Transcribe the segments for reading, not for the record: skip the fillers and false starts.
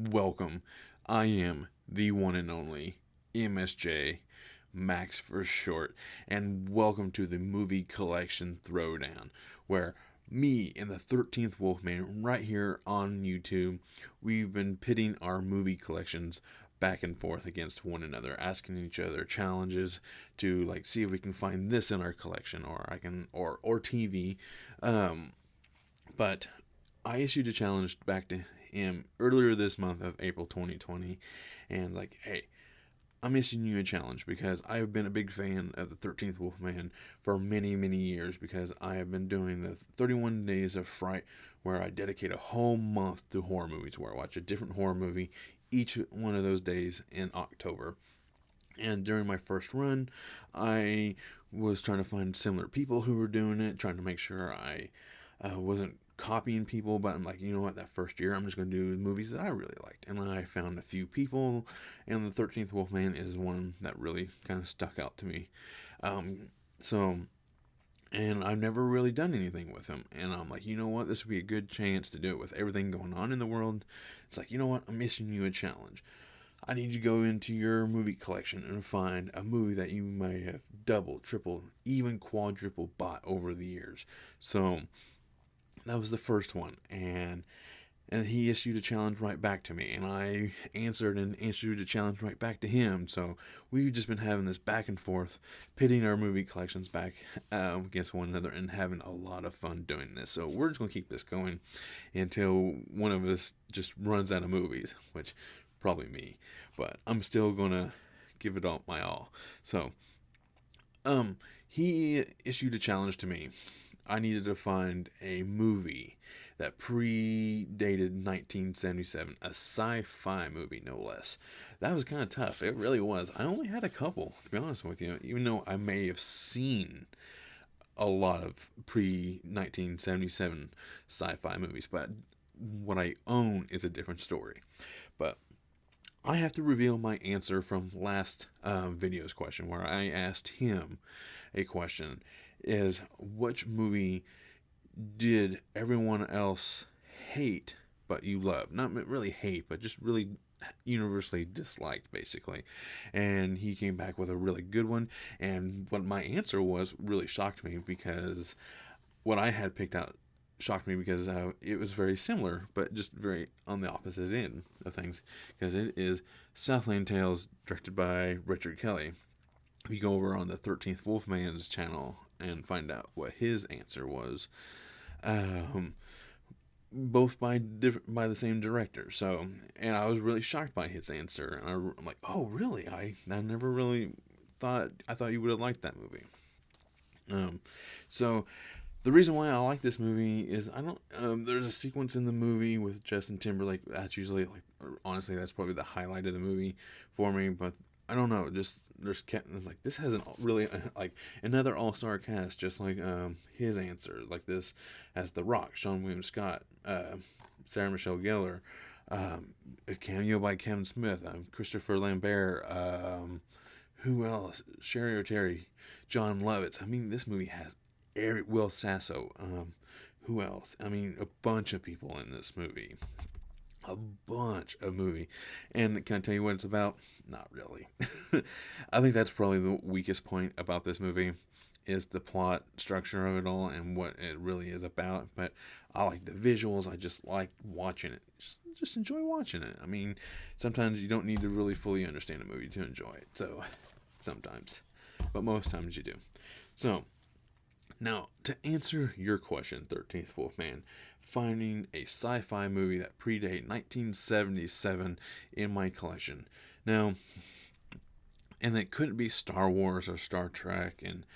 Welcome. I am the one and only MSJ, Max for short, and welcome to the movie collection throwdown, where me and the 13th Wolfman, right here on YouTube, we've been pitting our movie collections back and forth against one another, asking each other challenges to see if we can find this in our collection, or TV. Um, but I issued a challenge back to him earlier this month of April 2020, and hey, I'm issuing you a challenge because I have been a big fan of the 13th Wolfman for many, many years because I have been doing the 31 Days of Fright where I dedicate a whole month to horror movies where I watch a different horror movie each one of those days in October. And during my first run, I was trying to find similar people who were doing it, trying to make sure I wasn't copying people. But I'm like, you know what? That first year, I'm just going to do movies that I really liked. And I found a few people, and the 13th Wolfman is one that really kind of stuck out to me. Um, so and I've never really done anything with him. And I'm like, you know what? This would be a good chance to do it with everything going on in the world. It's like, you know what? I'm issuing you a challenge. I need you to go into your movie collection and find a movie that you might have double, triple, even quadruple bought over the years. So that was the first one, and he issued a challenge right back to me, and I answered and issued a challenge right back to him. So we've just been having this back and forth, pitting our movie collections back against one another, and having a lot of fun doing this. So we're just gonna keep this going until one of us just runs out of movies, which probably me, but I'm still gonna give it all my all. So he issued a challenge to me. I needed to find a movie that predated 1977, a sci-fi movie, no less. That was kind of tough. It really was. I only had a couple, to be honest with you, even though I may have seen a lot of pre 1977 sci fi movies, but what I own is a different story. But I have to reveal my answer from last video's question, where I asked him a question: is which movie did everyone else hate but you love? Not really hate, but just really universally disliked, basically. And he came back with a really good one. And what my answer was really shocked me because what I had picked out shocked me because it was very similar, but just very on the opposite end of things. Because it is Southland Tales, directed by Richard Kelly. If you go over on the 13th Wolfman's channel and find out what his answer was, um, both by the same director. So, and I was really shocked by his answer. And I'm like, oh, really? I never really thought I thought you would have liked that movie. Um, so the reason why I like this movie is I don't. There's a sequence in the movie with Justin Timberlake. That's usually honestly, that's probably the highlight of the movie for me. But I don't know. Just it's like this has an really like another all star cast, just like his answer. Like this has The Rock, Sean William Scott, Sarah Michelle Gellar, a cameo by Kevin Smith, Christopher Lambert. Who else? Sherry O'Terry, John Lovitz. I mean, this movie has Eric Will Sasso. Who else? I mean, a bunch of people in this movie. A bunch of movie. And can I tell you what it's about? Not really. I think that's probably the weakest point about this movie is the plot structure of it all and what it really is about. But I like the visuals. I just like watching it. Just enjoy watching it. I mean, sometimes you don't need to really fully understand a movie to enjoy it. So sometimes, but most times you do. So now, to answer your question, 13th Wolfman, finding a sci fi movie that predate 1977 in my collection. Now, and it couldn't be Star Wars or Star Trek and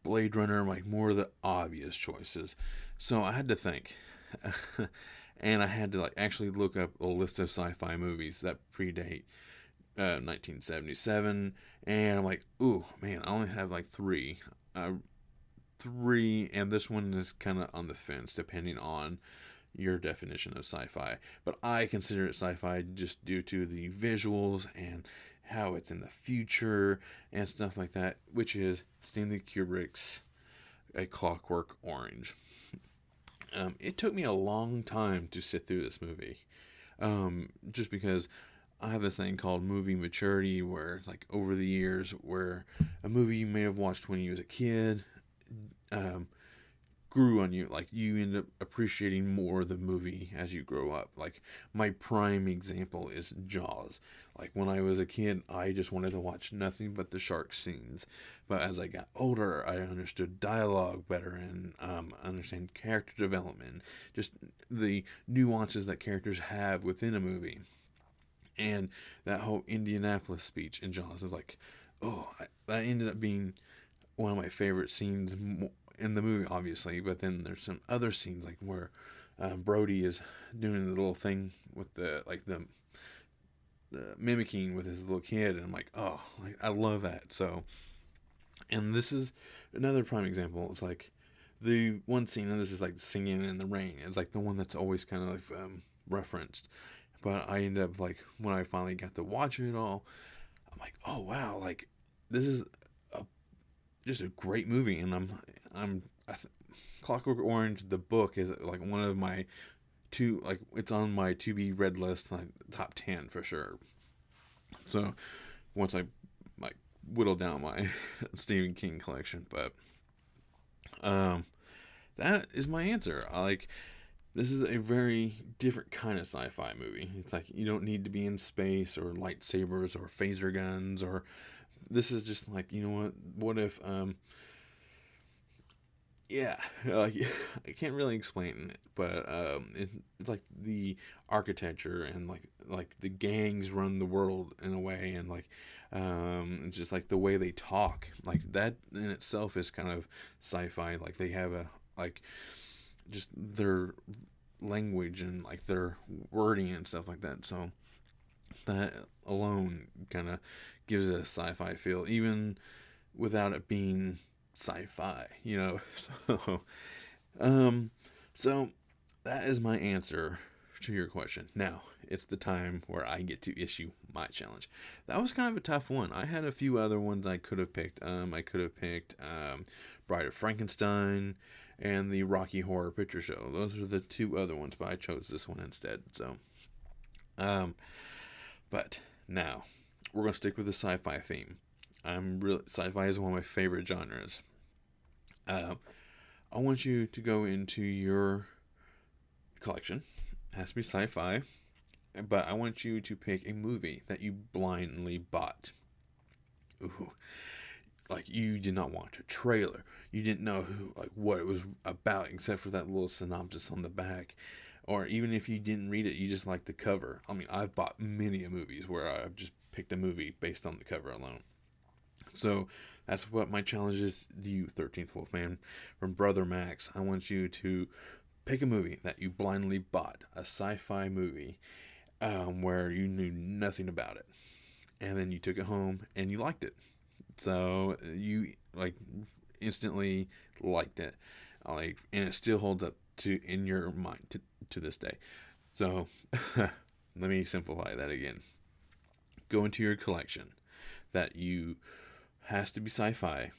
Blade Runner, like more of the obvious choices. So I had to think. And I had to actually look up a list of sci-fi movies that predate 1977, and I'm like, ooh, man, I only have three. Three, and this one is kind of on the fence depending on your definition of sci-fi. But I consider it sci-fi just due to the visuals and how it's in the future and stuff like that, which is Stanley Kubrick's A Clockwork Orange. It took me a long time to sit through this movie. Just because I have this thing called movie maturity, where it's like over the years, where a movie you may have watched when you was a kid, um, grew on you. Like, you end up appreciating more the movie as you grow up. Like, my prime example is Jaws. Like, when I was a kid, I just wanted to watch nothing but the shark scenes. But as I got older, I understood dialogue better, and understand character development, just the nuances that characters have within a movie. And that whole Indianapolis speech in Jaws is like, that ended up being one of my favorite scenes in the movie, obviously. But then there's some other scenes, like where Brody is doing the little thing with the mimicking with his little kid, and I'm like, oh, like, I love that. So, and this is another prime example. It's like the one scene, and this is like singing in the rain. It's like the one that's always kind of like referenced. But I ended up, like, when I finally got to watch it all, I'm like, oh wow, like, this is a, just a great movie. And Clockwork Orange, the book, is like one of my two, like, it's on my to be read list, like top 10 for sure. So once I, like, whittle down my Stephen King collection. But that is my answer. This is a very different kind of sci-fi movie. It's like, you don't need to be in space or lightsabers or phaser guns, or this is just like, you know what if yeah, like, I can't really explain it, but it's like the architecture, and like the gangs run the world in a way, and like it's just like the way they talk, like that in itself is kind of sci-fi. Like, they have a, like, just their language and like their wording and stuff like that. So that alone kind of gives it a sci-fi feel, even without it being sci-fi, you know. So, so that is my answer to your question. Now it's the time where I get to issue my challenge. That was kind of a tough one. I had a few other ones I could have picked. I could have picked Bride of Frankenstein and the Rocky Horror Picture Show. Those are the two other ones, but I chose this one instead. So, but now we're gonna stick with the sci-fi theme. Sci-fi is one of my favorite genres. I want you to go into your collection. It has to be sci-fi, but I want you to pick a movie that you blindly bought. Ooh, like, you did not watch a trailer. You didn't know what it was about, except for that little synopsis on the back. Or even if you didn't read it, you just liked the cover. I mean, I've bought many movies where I've just picked a movie based on the cover alone. So that's what my challenge is to you, 13th Wolfman, from Brother Max. I want you to pick a movie that you blindly bought, a sci-fi movie, where you knew nothing about it, and then you took it home and you liked it. So you, like, instantly liked it, like, and it still holds up to in your mind to this day. So let me simplify that again. Go into your collection that you has to be sci-fi,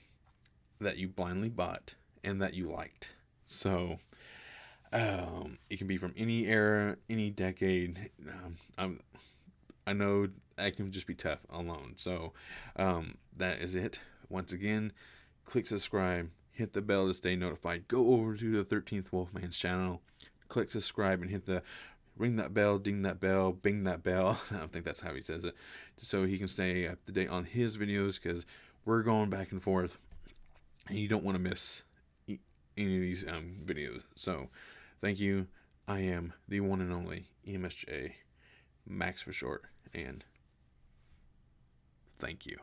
that you blindly bought, and that you liked. So it can be from any era, any decade. I know that can just be tough alone. So that is it. Once again, click subscribe, hit the bell to stay notified. Go over to the 13th Wolfman's channel, click subscribe, and hit the ring that bell, ding that bell, bing that bell. I don't think that's how he says it. So he can stay up to date on his videos, because we're going back and forth, and you don't want to miss any of these videos. So thank you. I am the one and only EMSJ, Max for short, and thank you.